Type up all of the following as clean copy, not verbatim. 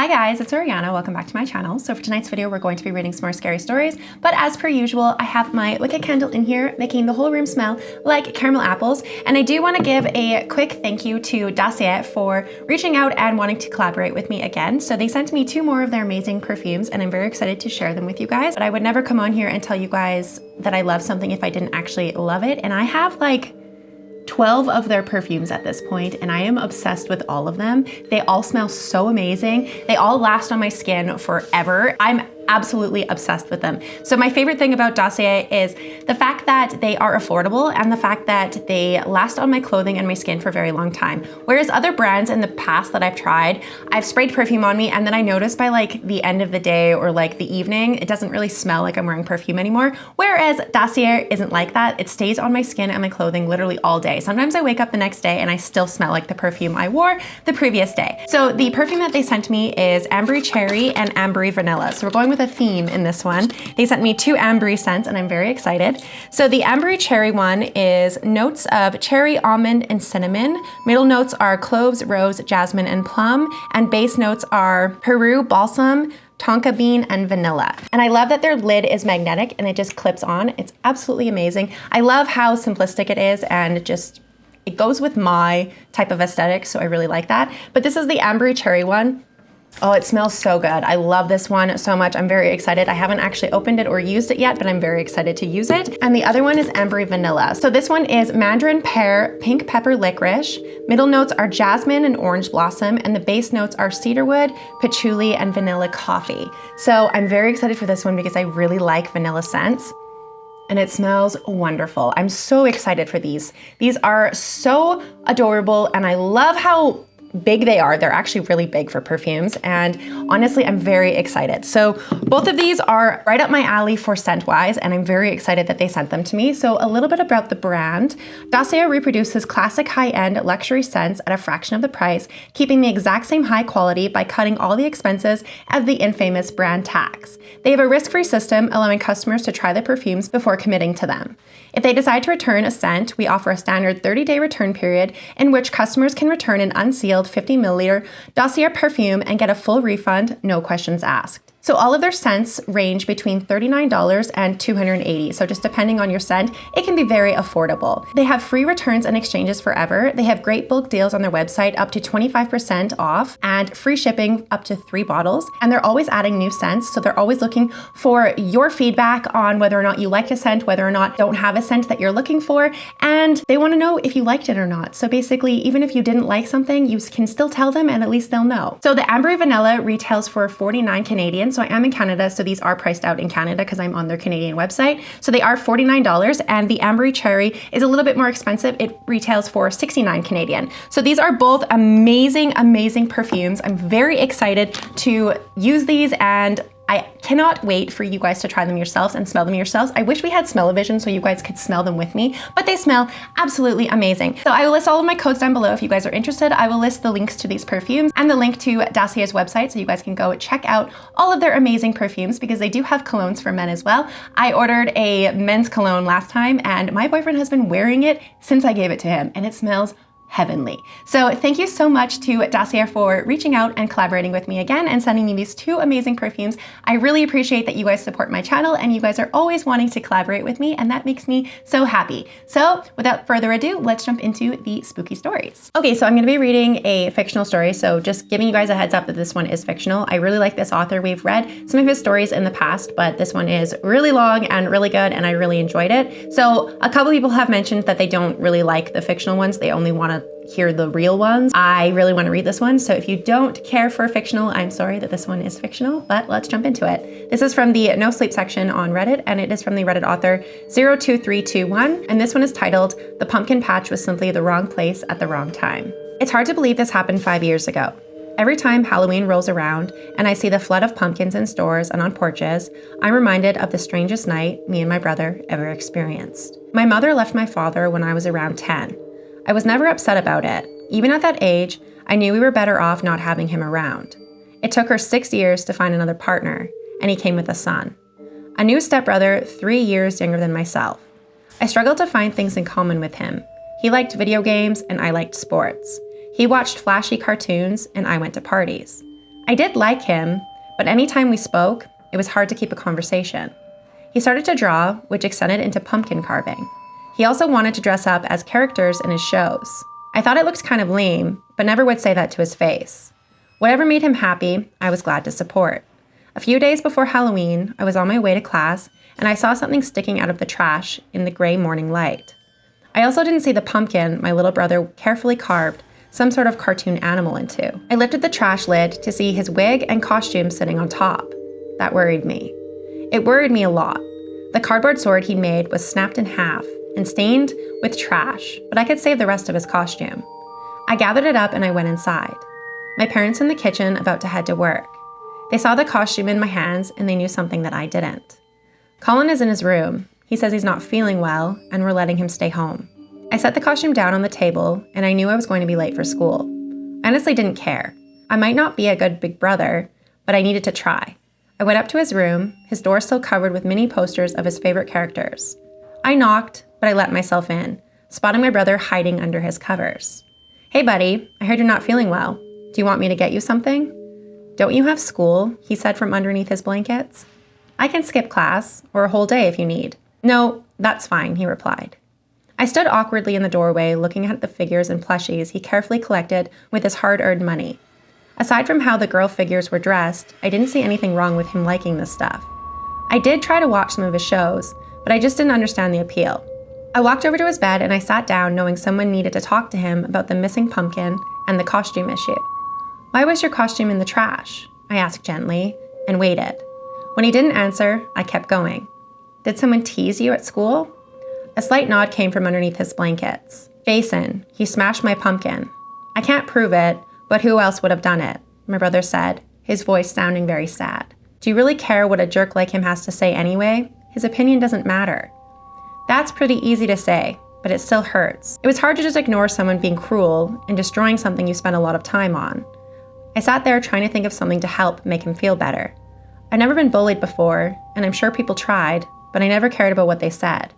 Hi guys, it's Oriana. Welcome back to my channel. So for tonight's video, we're going to be reading some more scary stories, but as per usual, I have my wicked candle in here, making the whole room smell like caramel apples. And I do want to give a quick thank you to Cjades for reaching out and wanting to collaborate with me again. So they sent me 2 more of their amazing perfumes, and I'm very excited to share them with you guys. But I would never come on here and tell you guys that I love something if I didn't actually love it. And I have like 12 of their perfumes at this point, and I am obsessed with all of them. They all smell so amazing. They all last on my skin forever. I'm absolutely obsessed with them. So my favorite thing about Cjades is the fact that they are affordable and the fact that they last on my clothing and my skin for a very long time. Whereas other brands in the past that I've tried, I've sprayed perfume on me and then I noticed by like the end of the day or like the evening, it doesn't really smell like I'm wearing perfume anymore. Whereas Cjades isn't like that. It stays on my skin and my clothing literally all day. Sometimes I wake up the next day and I still smell like the perfume I wore the previous day. So the perfume that they sent me is Ambery Cherry and Ambery Vanilla. So we're going with a theme in this one. They sent me 2 ambery scents and I'm very excited. So the Ambery Cherry one is notes of cherry, almond, and cinnamon. Middle notes are cloves, rose, jasmine, and plum. And base notes are Peru, balsam, tonka bean, and vanilla. And I love that their lid is magnetic and it just clips on. It's absolutely amazing. I love how simplistic it is and it goes with my type of aesthetic, so I really like that. But this is the Ambery Cherry one. Oh, it smells so good. I love this one so much. I'm very excited. I haven't actually opened it or used it yet, but I'm very excited to use it. And the other one is Ambery Vanilla. So this one is mandarin pear, pink pepper licorice. Middle notes are jasmine and orange blossom, and the base notes are cedarwood, patchouli, and vanilla coffee. So I'm very excited for this one because I really like vanilla scents. And it smells wonderful. I'm so excited for these. These are so adorable, and I love how big they are. They're actually really big for perfumes, and honestly, I'm very excited. So both of these are right up my alley for scent-wise, and I'm very excited that they sent them to me. So a little bit about the brand. Cjades reproduces classic high-end luxury scents at a fraction of the price, keeping the exact same high quality by cutting all the expenses of the infamous brand tax. They have a risk-free system, allowing customers to try the perfumes before committing to them. If they decide to return a scent, we offer a standard 30-day return period in which customers can return an unsealed 50 milliliter Cjades perfume and get a full refund, no questions asked. So all of their scents range between $39 and $280. So just depending on your scent, it can be very affordable. They have free returns and exchanges forever. They have great bulk deals on their website, up to 25% off, and free shipping up to 3 bottles. And they're always adding new scents. So they're always looking for your feedback on whether or not you like a scent, whether or not don't have a scent that you're looking for. And they want to know if you liked it or not. So basically, even if you didn't like something, you can still tell them and at least they'll know. So the Ambery Vanilla retails for 49 Canadian. So I am in Canada, so these are priced out in Canada because I'm on their Canadian website. So they are $49, and the Ambery Cherry is a little bit more expensive. It retails for 69 Canadian. So these are both amazing, amazing perfumes. I'm very excited to use these, and I cannot wait for you guys to try them yourselves and smell them yourselves. I wish we had smell-o-vision so you guys could smell them with me, but they smell absolutely amazing. So I will list all of my codes down below if you guys are interested. I will list the links to these perfumes and the link to Cjades' website so you guys can go check out all of their amazing perfumes because they do have colognes for men as well. I ordered a men's cologne last time and my boyfriend has been wearing it since I gave it to him, and it smells heavenly. So thank you so much to Cjades for reaching out and collaborating with me again and sending me these 2 amazing perfumes. I really appreciate that you guys support my channel and you guys are always wanting to collaborate with me, and that makes me so happy. So without further ado, let's jump into the spooky stories. Okay, so I'm going to be reading a fictional story, so just giving you guys a heads up that this one is fictional. I really like this author. We've read some of his stories in the past, but this one is really long and really good, and I really enjoyed it. So a couple people have mentioned that they don't really like the fictional ones. They only want to hear the real ones. I really want to read this one, so if you don't care for fictional, I'm sorry that this one is fictional, but let's jump into it. This is from the No Sleep section on Reddit, and it is from the Reddit author 02321, and this one is titled, "The Pumpkin Patch Was Simply the Wrong Place at the Wrong Time." It's hard to believe this happened 5 years ago. Every time Halloween rolls around and I see the flood of pumpkins in stores and on porches, I'm reminded of the strangest night me and my brother ever experienced. My mother left my father when I was around 10. I was never upset about it. Even at that age, I knew we were better off not having him around. It took her 6 years to find another partner, and he came with a son. A new stepbrother 3 years younger than myself. I struggled to find things in common with him. He liked video games, and I liked sports. He watched flashy cartoons, and I went to parties. I did like him, but anytime we spoke, it was hard to keep a conversation. He started to draw, which extended into pumpkin carving. He also wanted to dress up as characters in his shows. I thought it looked kind of lame, but never would say that to his face. Whatever made him happy, I was glad to support. A few days before Halloween, I was on my way to class, and I saw something sticking out of the trash in the gray morning light. I also didn't see the pumpkin my little brother carefully carved some sort of cartoon animal into. I lifted the trash lid to see his wig and costume sitting on top. That worried me. It worried me a lot. The cardboard sword he made was snapped in half and stained with trash, but I could save the rest of his costume. I gathered it up and I went inside. My parents in the kitchen about to head to work. They saw the costume in my hands and they knew something that I didn't. Colin is in his room. He says he's not feeling well and we're letting him stay home. I set the costume down on the table and I knew I was going to be late for school. I honestly didn't care. I might not be a good big brother, but I needed to try. I went up to his room, his door still covered with mini posters of his favorite characters. I knocked, but I let myself in, spotting my brother hiding under his covers. "Hey buddy, I heard you're not feeling well. Do you want me to get you something?" "Don't you have school?" he said from underneath his blankets. "I can skip class, or a whole day if you need." "No, that's fine," he replied. I stood awkwardly in the doorway looking at the figures and plushies he carefully collected with his hard-earned money. Aside from how the girl figures were dressed, I didn't see anything wrong with him liking this stuff. I did try to watch some of his shows, but I just didn't understand the appeal. I walked over to his bed and I sat down knowing someone needed to talk to him about the missing pumpkin and the costume issue. "Why was your costume in the trash?" I asked gently, and waited. When he didn't answer, I kept going. "Did someone tease you at school?" A slight nod came from underneath his blankets. "Jason, he smashed my pumpkin." "I can't prove it, but who else would have done it?" my brother said, his voice sounding very sad. "Do you really care what a jerk like him has to say anyway? His opinion doesn't matter." That's pretty easy to say, but it still hurts. It was hard to just ignore someone being cruel and destroying something you spent a lot of time on. I sat there trying to think of something to help make him feel better. I'd never been bullied before, and I'm sure people tried, but I never cared about what they said.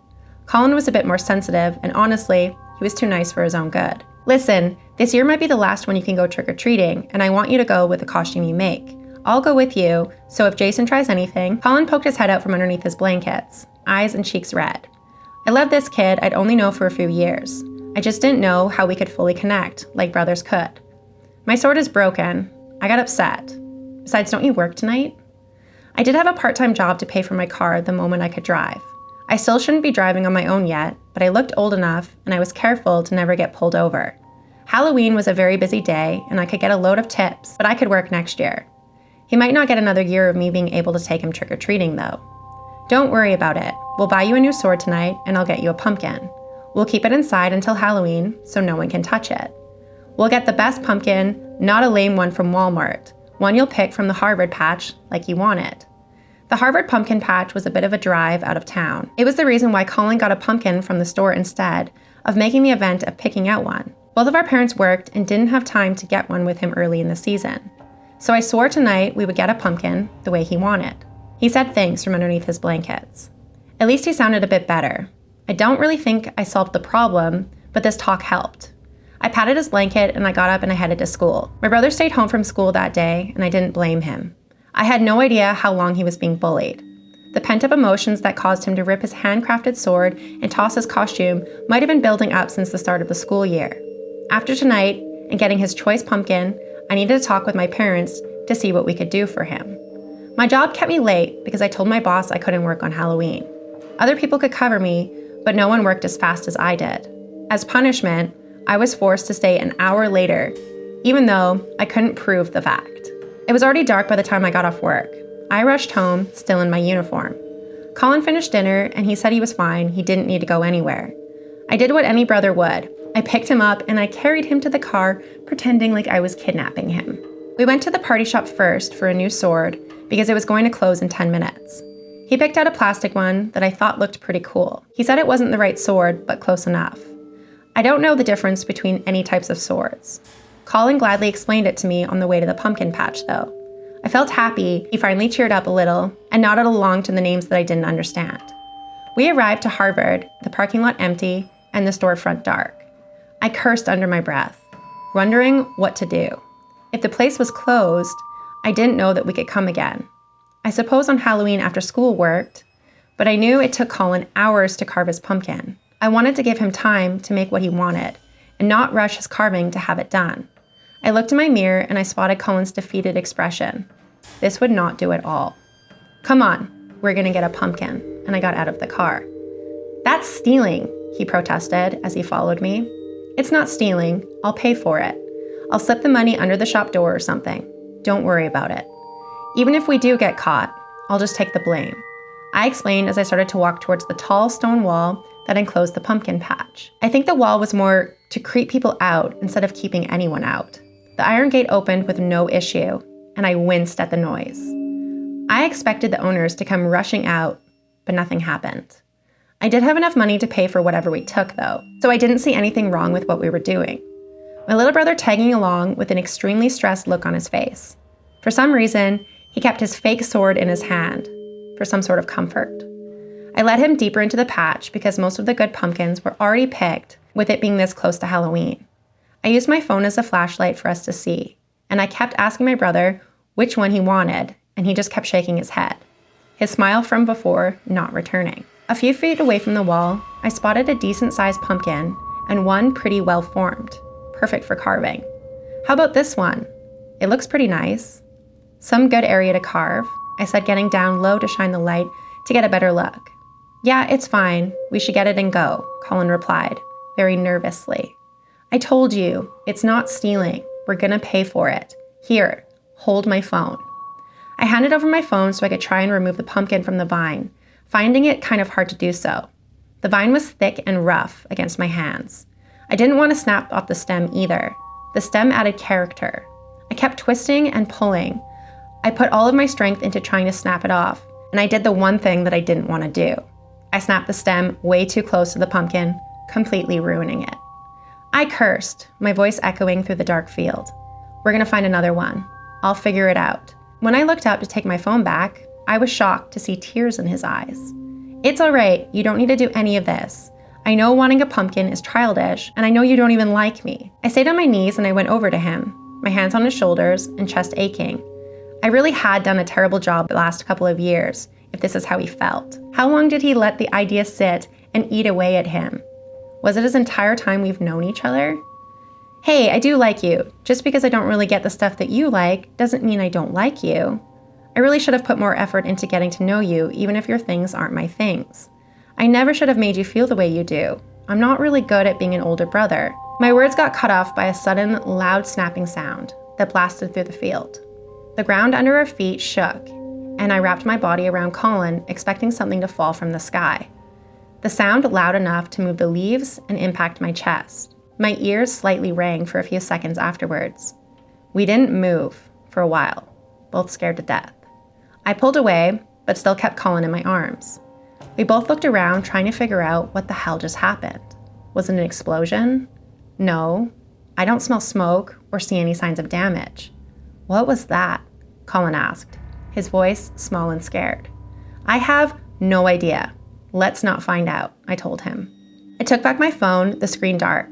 Colin was a bit more sensitive, and honestly, he was too nice for his own good. "Listen, this year might be the last one you can go trick-or-treating, and I want you to go with the costume you make. I'll go with you, so if Jason tries anything..." Colin poked his head out from underneath his blankets, eyes and cheeks red. I loved this kid I'd only known for a few years. I just didn't know how we could fully connect, like brothers could. "My sword is broken." I got upset. "Besides, don't you work tonight?" I did have a part-time job to pay for my car the moment I could drive. I still shouldn't be driving on my own yet, but I looked old enough and I was careful to never get pulled over. Halloween was a very busy day and I could get a load of tips, but I could work next year. He might not get another year of me being able to take him trick-or-treating though. "Don't worry about it. We'll buy you a new sword tonight and I'll get you a pumpkin. We'll keep it inside until Halloween so no one can touch it. We'll get the best pumpkin, not a lame one from Walmart, one you'll pick from the Harvard patch like you want it." The Harvard pumpkin patch was a bit of a drive out of town. It was the reason why Colin got a pumpkin from the store instead of making the event of picking out one. Both of our parents worked and didn't have time to get one with him early in the season. So I swore tonight we would get a pumpkin the way he wanted. He said thanks from underneath his blankets. At least he sounded a bit better. I don't really think I solved the problem, but this talk helped. I patted his blanket and I got up and I headed to school. My brother stayed home from school that day and I didn't blame him. I had no idea how long he was being bullied. The pent-up emotions that caused him to rip his handcrafted sword and toss his costume might have been building up since the start of the school year. After tonight and getting his choice pumpkin, I needed to talk with my parents to see what we could do for him. My job kept me late because I told my boss I couldn't work on Halloween. Other people could cover me, but no one worked as fast as I did. As punishment, I was forced to stay an hour later, even though I couldn't prove the fact. It was already dark by the time I got off work. I rushed home, still in my uniform. Colin finished dinner and he said he was fine, he didn't need to go anywhere. I did what any brother would. I picked him up and I carried him to the car, pretending like I was kidnapping him. We went to the party shop first for a new sword because it was going to close in 10 minutes. He picked out a plastic one that I thought looked pretty cool. He said it wasn't the right sword, but close enough. I don't know the difference between any types of swords. Colin gladly explained it to me on the way to the pumpkin patch, though. I felt happy he finally cheered up a little and nodded along to the names that I didn't understand. We arrived to Harvard, the parking lot empty, and the storefront dark. I cursed under my breath, wondering what to do. If the place was closed, I didn't know that we could come again. I suppose on Halloween after school worked, but I knew it took Colin hours to carve his pumpkin. I wanted to give him time to make what he wanted and not rush his carving to have it done. I looked in my mirror and I spotted Colin's defeated expression. This would not do at all. "Come on, we're gonna get a pumpkin," and I got out of the car. "That's stealing," he protested as he followed me. "It's not stealing. I'll pay for it. I'll slip the money under the shop door or something. Don't worry about it. Even if we do get caught, I'll just take the blame," I explained as I started to walk towards the tall stone wall that enclosed the pumpkin patch. I think the wall was more to creep people out instead of keeping anyone out. The iron gate opened with no issue, and I winced at the noise. I expected the owners to come rushing out, but nothing happened. I did have enough money to pay for whatever we took, though, so I didn't see anything wrong with what we were doing. My little brother tagging along with an extremely stressed look on his face. For some reason, he kept his fake sword in his hand, for some sort of comfort. I led him deeper into the patch because most of the good pumpkins were already picked, with it being this close to Halloween. I used my phone as a flashlight for us to see, and I kept asking my brother which one he wanted, and he just kept shaking his head, his smile from before not returning. A few feet away from the wall, I spotted a decent-sized pumpkin and one pretty well-formed, perfect for carving. "How about this one? It looks pretty nice." "Some good area to carve," I said, getting down low to shine the light to get a better look. "Yeah, it's fine. We should get it and go," Colin replied, very nervously. "I told you, it's not stealing. We're gonna pay for it. Here, hold my phone." I handed over my phone so I could try and remove the pumpkin from the vine, finding it kind of hard to do so. The vine was thick and rough against my hands. I didn't want to snap off the stem either. The stem added character. I kept twisting and pulling. I put all of my strength into trying to snap it off, and I did the one thing that I didn't want to do. I snapped the stem way too close to the pumpkin, completely ruining it. I cursed, my voice echoing through the dark field. "We're gonna find another one. I'll figure it out." When I looked up to take my phone back, I was shocked to see tears in his eyes. "It's all right, you don't need to do any of this. I know wanting a pumpkin is childish, and I know you don't even like me." I stayed on my knees and I went over to him, my hands on his shoulders and chest aching. I really had done a terrible job the last couple of years, if this is how he felt. How long did he let the idea sit and eat away at him? Was it his entire time we've known each other? "Hey, I do like you. Just because I don't really get the stuff that you like doesn't mean I don't like you. I really should have put more effort into getting to know you, even if your things aren't my things. I never should have made you feel the way you do. I'm not really good at being an older brother." My words got cut off by a sudden, loud snapping sound that blasted through the field. The ground under our feet shook, and I wrapped my body around Colin, expecting something to fall from the sky. The sound loud enough to move the leaves and impact my chest. My ears slightly rang for a few seconds afterwards. We didn't move for a while, both scared to death. I pulled away, but still kept Colin in my arms. We both looked around, trying to figure out what the hell just happened. Was it an explosion? No. I don't smell smoke or see any signs of damage. "What was that?" Colin asked, his voice small and scared. "I have no idea. Let's not find out," I told him. I took back my phone, the screen dark.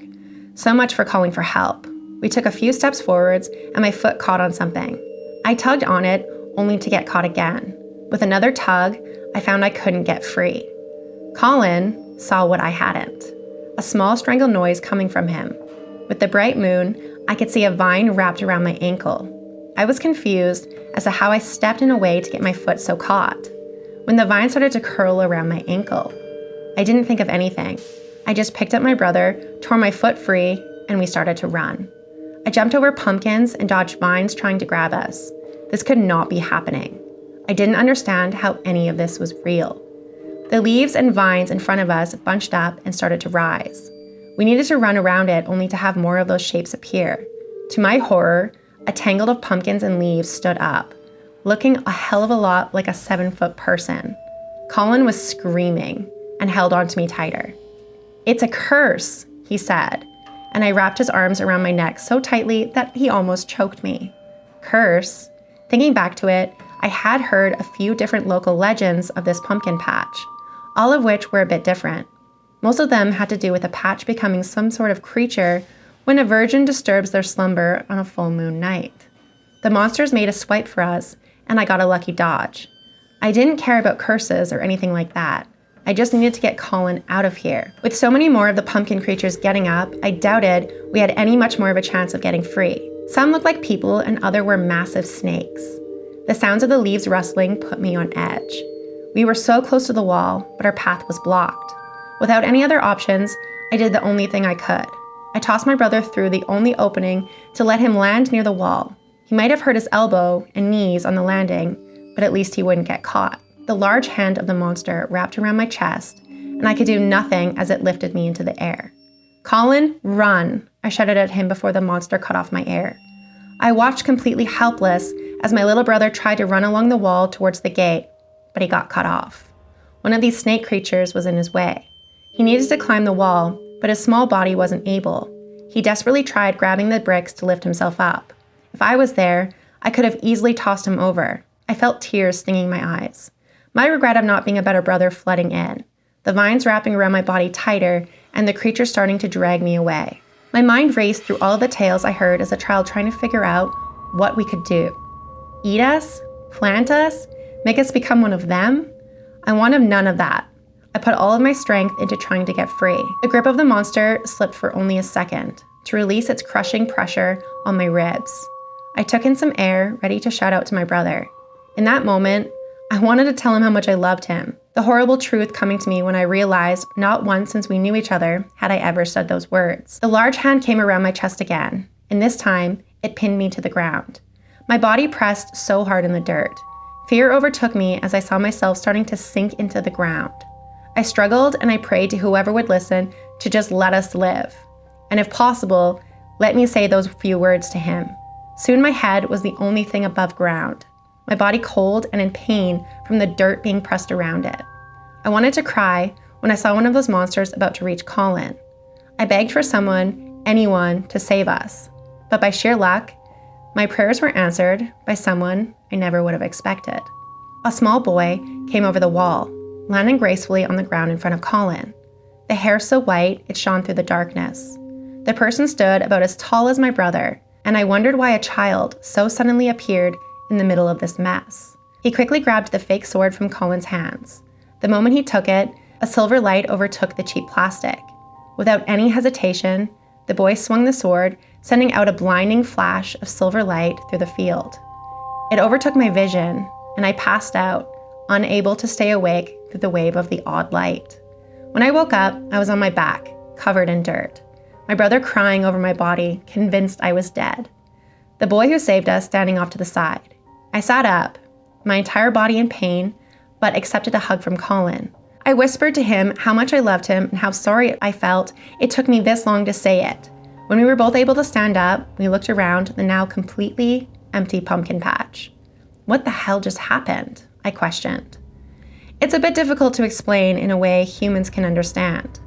So much for calling for help. We took a few steps forwards, and my foot caught on something. I tugged on it, only to get caught again. With another tug, I found I couldn't get free. Colin saw what I hadn't. A small strangled noise coming from him. With the bright moon, I could see a vine wrapped around my ankle. I was confused as to how I stepped in a way to get my foot so caught. When the vine started to curl around my ankle, I didn't think of anything. I just picked up my brother, tore my foot free, and we started to run. I jumped over pumpkins and dodged vines trying to grab us. This could not be happening. I didn't understand how any of this was real. The leaves and vines in front of us bunched up and started to rise. We needed to run around it only to have more of those shapes appear. To my horror, a tangle of pumpkins and leaves stood up, looking a hell of a lot like a 7-foot person. Colin was screaming and held onto me tighter. "It's a curse," he said, and I wrapped his arms around my neck so tightly that he almost choked me. Curse? Thinking back to it, I had heard a few different local legends of this pumpkin patch, all of which were a bit different. Most of them had to do with a patch becoming some sort of creature when a virgin disturbs their slumber on a full moon night. The monsters made a swipe for us, and I got a lucky dodge. I didn't care about curses or anything like that. I just needed to get Colin out of here. With so many more of the pumpkin creatures getting up, I doubted we had any much more of a chance of getting free. Some looked like people and others were massive snakes. The sounds of the leaves rustling put me on edge. We were so close to the wall, but our path was blocked. Without any other options, I did the only thing I could. I tossed my brother through the only opening to let him land near the wall. He might have hurt his elbow and knees on the landing, but at least he wouldn't get caught. The large hand of the monster wrapped around my chest, and I could do nothing as it lifted me into the air. "Colin, run!" I shouted at him before the monster cut off my air. I watched completely helpless as my little brother tried to run along the wall towards the gate, but he got cut off. One of these snake creatures was in his way. He needed to climb the wall, but his small body wasn't able. He desperately tried grabbing the bricks to lift himself up. If I was there, I could have easily tossed him over. I felt tears stinging my eyes. My regret of not being a better brother flooding in. The vines wrapping around my body tighter, and the creature starting to drag me away. My mind raced through all of the tales I heard as a child trying to figure out what we could do. Eat us? Plant us? Make us become one of them? I wanted none of that. I put all of my strength into trying to get free. The grip of the monster slipped for only a second, to release its crushing pressure on my ribs. I took in some air, ready to shout out to my brother. In that moment, I wanted to tell him how much I loved him. The horrible truth coming to me when I realized not once since we knew each other had I ever said those words. The large hand came around my chest again, and this time, it pinned me to the ground. My body pressed so hard in the dirt. Fear overtook me as I saw myself starting to sink into the ground. I struggled and I prayed to whoever would listen to just let us live. And if possible, let me say those few words to him. Soon my head was the only thing above ground. My body cold and in pain from the dirt being pressed around it. I wanted to cry when I saw one of those monsters about to reach Colin. I begged for someone, anyone, to save us. But by sheer luck, my prayers were answered by someone I never would have expected. A small boy came over the wall, landing gracefully on the ground in front of Colin. The hair so white it shone through the darkness. The person stood about as tall as my brother, and I wondered why a child so suddenly appeared in the middle of this mess. He quickly grabbed the fake sword from Colin's hands. The moment he took it, a silver light overtook the cheap plastic. Without any hesitation, the boy swung the sword, sending out a blinding flash of silver light through the field. It overtook my vision, and I passed out, unable to stay awake through the wave of the odd light. When I woke up, I was on my back, covered in dirt. My brother crying over my body, convinced I was dead. The boy who saved us standing off to the side. I sat up, my entire body in pain, but accepted a hug from Colin. I whispered to him how much I loved him and how sorry I felt it took me this long to say it. When we were both able to stand up, we looked around the now completely empty pumpkin patch. What the hell just happened? I questioned. It's a bit difficult to explain in a way humans can understand.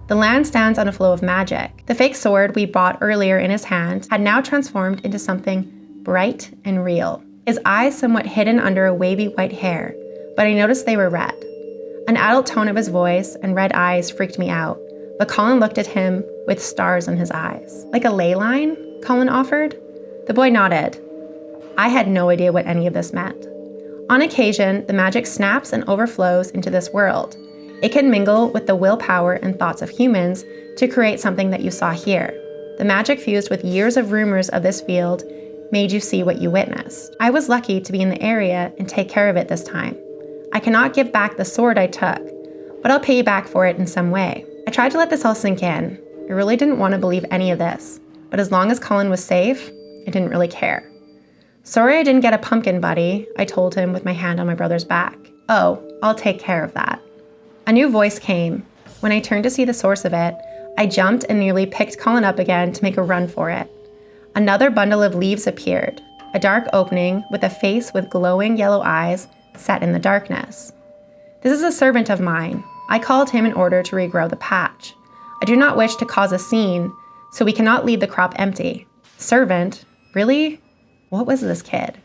The land stands on a flow of magic. The fake sword we bought earlier in his hand had now transformed into something bright and real. His eyes somewhat hidden under a wavy white hair, but I noticed they were red. An adult tone of his voice and red eyes freaked me out, but Colin looked at him with stars in his eyes. Like a ley line? Colin offered. The boy nodded. I had no idea what any of this meant. On occasion, the magic snaps and overflows into this world. It can mingle with the willpower and thoughts of humans to create something that you saw here. The magic fused with years of rumors of this field made you see what you witnessed. I was lucky to be in the area and take care of it this time. I cannot give back the sword I took, but I'll pay you back for it in some way. I tried to let this all sink in. I really didn't want to believe any of this, but as long as Colin was safe, I didn't really care. Sorry I didn't get a pumpkin, buddy, I told him with my hand on my brother's back. Oh, I'll take care of that. A new voice came. When I turned to see the source of it, I jumped and nearly picked Colin up again to make a run for it. Another bundle of leaves appeared, a dark opening with a face with glowing yellow eyes set in the darkness. This is a servant of mine. I called him in order to regrow the patch. I do not wish to cause a scene, so we cannot leave the crop empty. Servant? Really? What was this kid?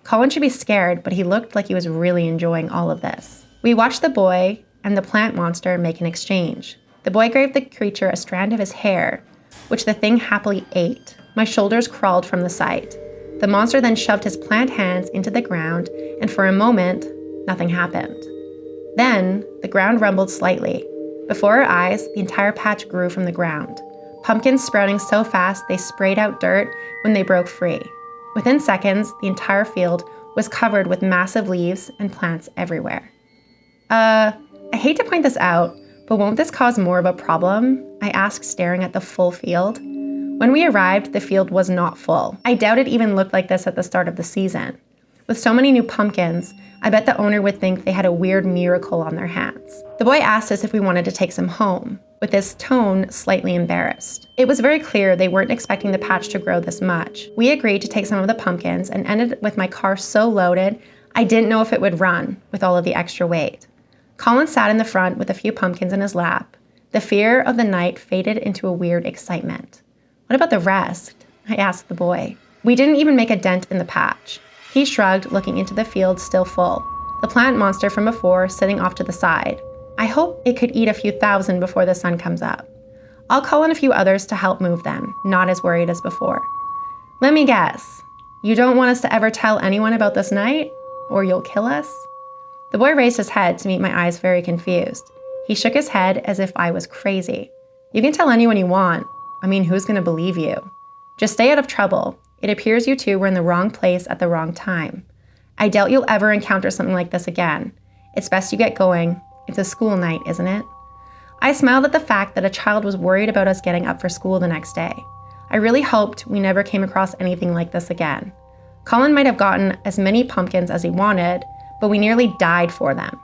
Colin should be scared, but he looked like he was really enjoying all of this. We watched the boy and the plant monster make an exchange. The boy gave the creature a strand of his hair, which the thing happily ate. My shoulders crawled from the sight. The monster then shoved his plant hands into the ground, and for a moment, nothing happened. Then, the ground rumbled slightly. Before our eyes, the entire patch grew from the ground. Pumpkins sprouting so fast they sprayed out dirt when they broke free. Within seconds, the entire field was covered with massive leaves and plants everywhere. I hate to point this out, but won't this cause more of a problem? I asked, staring at the full field. When we arrived, the field was not full. I doubt it even looked like this at the start of the season. With so many new pumpkins, I bet the owner would think they had a weird miracle on their hands. The boy asked us if we wanted to take some home, with his tone slightly embarrassed. It was very clear they weren't expecting the patch to grow this much. We agreed to take some of the pumpkins and ended with my car so loaded, I didn't know if it would run with all of the extra weight. Colin sat in the front with a few pumpkins in his lap. The fear of the night faded into a weird excitement. What about the rest? I asked the boy. We didn't even make a dent in the patch. He shrugged, looking into the field still full, the plant monster from before sitting off to the side. I hope it could eat a few thousand before the sun comes up. I'll call in a few others to help move them, not as worried as before. Let me guess, you don't want us to ever tell anyone about this night? Or you'll kill us? The boy raised his head to meet my eyes, very confused. He shook his head as if I was crazy. You can tell anyone you want. I mean, who's gonna believe you? Just stay out of trouble. It appears you two were in the wrong place at the wrong time. I doubt you'll ever encounter something like this again. It's best you get going. It's a school night, isn't it? I smiled at the fact that a child was worried about us getting up for school the next day. I really hoped we never came across anything like this again. Colin might have gotten as many pumpkins as he wanted, but we nearly died for them.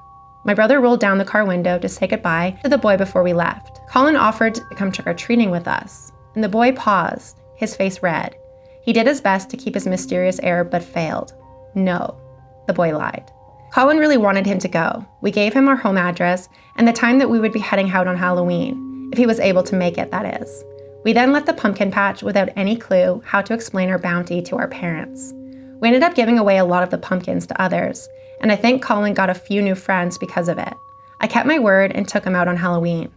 My brother rolled down the car window to say goodbye to the boy before we left. Colin offered to come trick-or-treating with us, and the boy paused, his face red. He did his best to keep his mysterious air, but failed. No, the boy lied. Colin really wanted him to go. We gave him our home address and the time that we would be heading out on Halloween, if he was able to make it, that is. We then left the pumpkin patch without any clue how to explain our bounty to our parents. We ended up giving away a lot of the pumpkins to others, and I think Colin got a few new friends because of it. I kept my word and took him out on Halloween.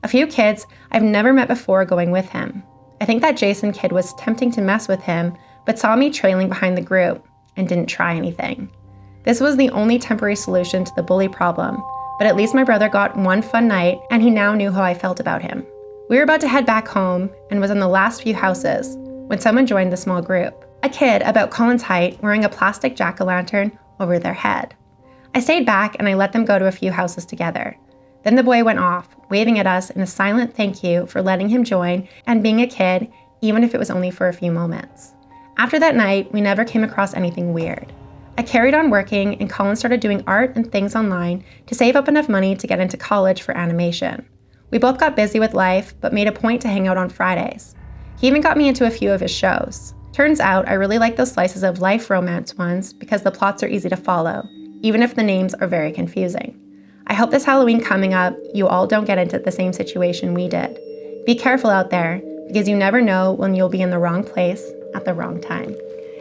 A few kids I've never met before going with him. I think that Jason kid was tempting to mess with him, but saw me trailing behind the group and didn't try anything. This was the only temporary solution to the bully problem, but at least my brother got one fun night and he now knew how I felt about him. We were about to head back home and was in the last few houses when someone joined the small group. A kid about Colin's height wearing a plastic jack-o'-lantern over their head. I stayed back and I let them go to a few houses together. Then the boy went off, waving at us in a silent thank you for letting him join and being a kid, even if it was only for a few moments. After that night, we never came across anything weird. I carried on working and Colin started doing art and things online to save up enough money to get into college for animation. We both got busy with life, but made a point to hang out on Fridays. He even got me into a few of his shows. Turns out I really like those slices of life romance ones because the plots are easy to follow, even if the names are very confusing. I hope this Halloween coming up, you all don't get into the same situation we did. Be careful out there, because you never know when you'll be in the wrong place at the wrong time.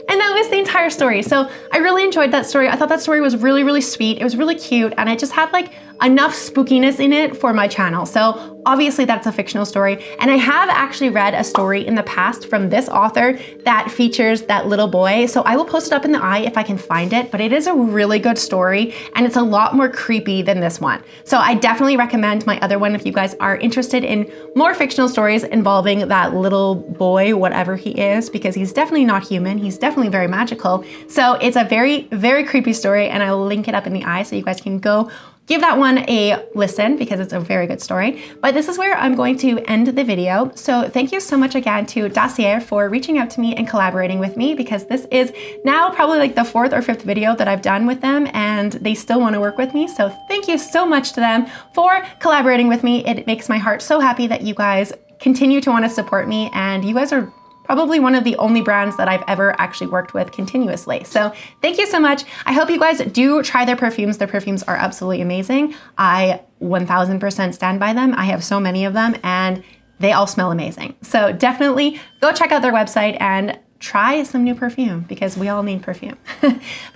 And that was the entire story. So I really enjoyed that story. I thought that story was really, really sweet. It was really cute, and it just had like enough spookiness in it for my channel. So obviously that's a fictional story. And I have actually read a story in the past from this author that features that little boy. So I will post it up in the eye if I can find it, but it is a really good story and it's a lot more creepy than this one. So I definitely recommend my other one if you guys are interested in more fictional stories involving that little boy, whatever he is, because he's definitely not human. He's definitely very magical. So it's a very, very creepy story, and I will link it up in the eye so you guys can go give that one a listen because it's a very good story. But this is where I'm going to end the video. So thank you so much again to Dossier for reaching out to me and collaborating with me, because this is now probably like the 4th or 5th video that I've done with them, and they still want to work with me. So thank you so much to them for collaborating with me. It makes my heart so happy that you guys continue to want to support me, and you guys are probably one of the only brands that I've ever actually worked with continuously. So thank you so much. I hope you guys do try their perfumes. Their perfumes are absolutely amazing. I 1000% stand by them. I have so many of them and they all smell amazing. So definitely go check out their website and try some new perfume because we all need perfume.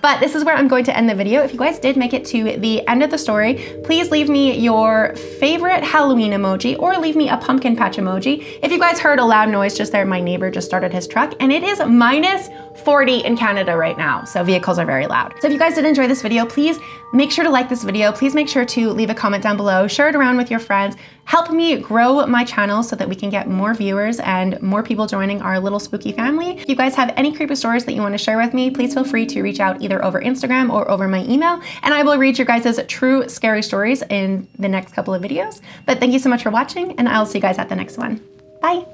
But this is where I'm going to end the video. If you guys did make it to the end of the story, please leave me your favorite Halloween emoji or leave me a pumpkin patch emoji. If you guys heard a loud noise just there, my neighbor just started his truck and it is minus 40 in Canada right now. So vehicles are very loud. So if you guys did enjoy this video, please make sure to like this video. Please make sure to leave a comment down below, share it around with your friends. Help me grow my channel so that we can get more viewers and more people joining our little spooky family. If you guys have any creepy stories that you want to share with me, please feel free to reach out either over Instagram or over my email, and I will read your guys' true scary stories in the next couple of videos. But thank you so much for watching, and I'll see you guys at the next one. Bye.